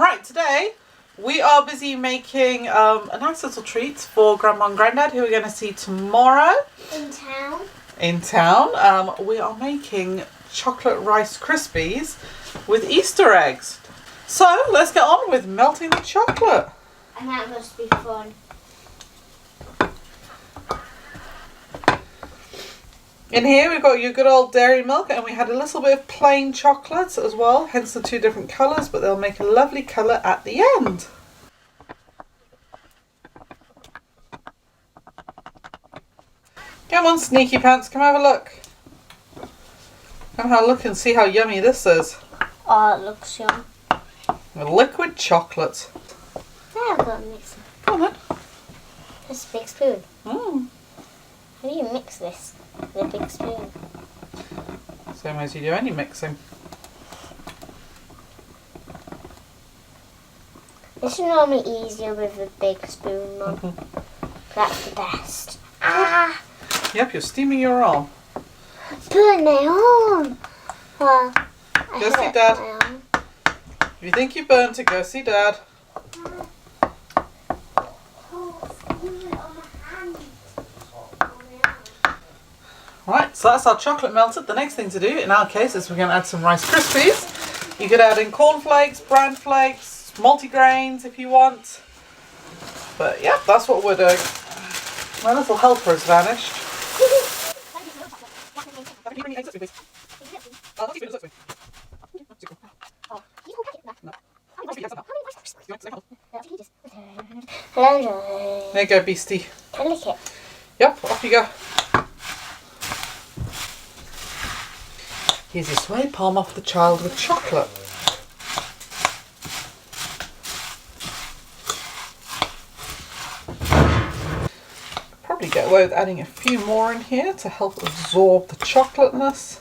Right, today we are busy making a nice little treat for Grandma and Granddad, who we're going to see tomorrow. In town. We are making chocolate Rice Krispies with Easter eggs. So let's get on with melting the chocolate. And that must be fun. In here we've got your good old dairy milk, and we had a little bit of plain chocolate as well, hence the two different colours, but they'll make a lovely colour at the end. Come on, Sneaky Pants, come have a look. Come have a look and see how yummy this is. Oh, it looks yum. With liquid chocolate. Now I've got to mix it. Come on then. That's a big spoon. Mm. How do you mix this with a big spoon? Same as you do any mixing. This is normally easier with a big spoon, Mum. That's the best. Ah! Yep, you're steaming your arm. Burn my arm! Well, Go see Dad. If you think you burnt it, go see Dad. Right, so that's our chocolate melted. The next thing to do, in our case, is we're going to add some Rice Krispies. You could add in cornflakes, bran flakes, multigrains if you want. But yeah, that's what we're doing. My little helper has vanished. There you go, Beastie. I lick it. Yep, off you go. Here's your sway palm off the child with chocolate. Probably get away with adding a few more in here to help absorb the chocolateness.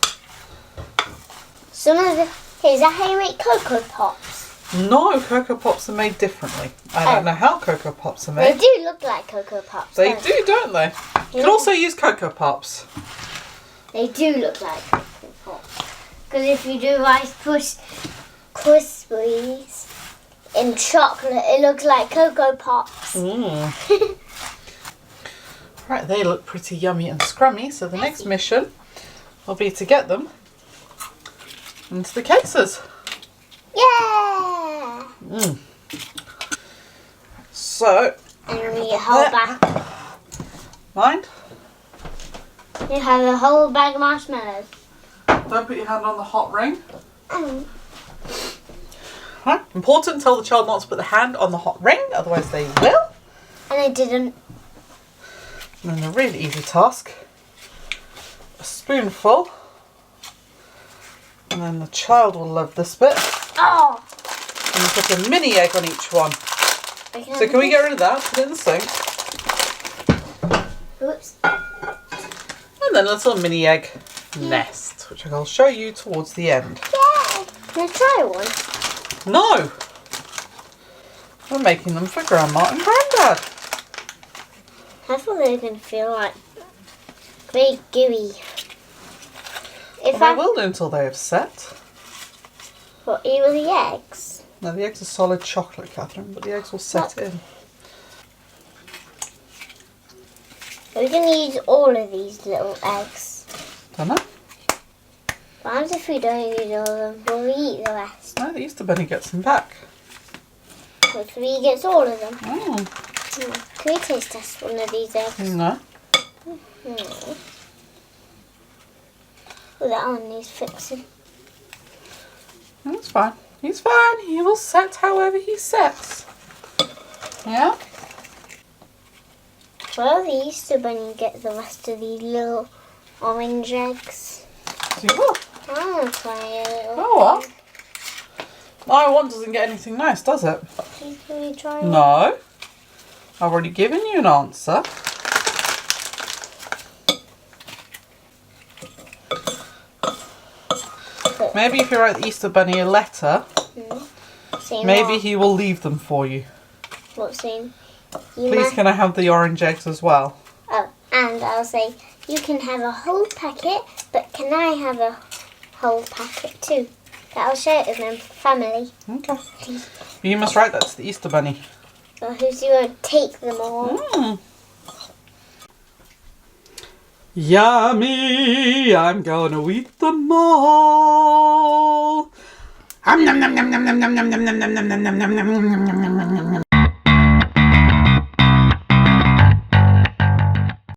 Some of the... Is that how you make Cocoa Pops? No, Cocoa Pops are made differently. I don't know how Cocoa Pops are made. They do look like Cocoa Pops. They do, don't they? You can also use Cocoa Pops. They do look like Cocoa Pops. Because if you do Rice Krispies in chocolate, it looks like Cocoa Pops. Mm. Right, they look pretty yummy and scrummy, so the next mission will be to get them into the cases. Yeah! Mm. So, And you need a whole bag. mind? You have a whole bag of marshmallows. Don't put your hand on the hot ring. Mm. Right. Important, tell the child not to put the hand on the hot ring, otherwise they will. And I didn't. And then a really easy task. A spoonful. And then the child will love this bit. Oh! And you put a mini egg on each one. So can we get rid of that? Put it in the sink. Oops. And then a little mini egg nest, which I'll show you towards the end. Yeah! Can I try one? No! We're making them for Grandma and Granddad. I thought they were going to feel like very gooey. Well, they will do until they have set. What, even the eggs? No, the eggs are solid chocolate, Catherine, but the eggs will set in. Are we going to use all of these little eggs? Don't know. What if we don't use all of them? Will we eat the rest? No, the Easter Bunny gets them back. What if he gets all of them? Mm. Can we taste test one of these eggs? No. Oh, that one needs fixing. That's fine. He's fine. He will set however he sets. Yeah? Will the Easter Bunny get the rest of these little orange eggs? He will. I want to try a little. Oh, well. My one doesn't get anything nice, does it? Can we try it? No. I've already given you an answer. Maybe if you write the Easter Bunny a letter, maybe he will leave them for you. What scene? Please can I have the orange eggs as well? Oh, and I'll say, you can have a whole packet, but can I have a whole packet too? I'll share it with my family. Okay. You must write that to the Easter Bunny. Or who's going to take them all? Yummy! I'm gonna eat them all. Nom nom nom nom nom nom nom nom nom nom nom nom nom nom nom nom nom nom nom nom.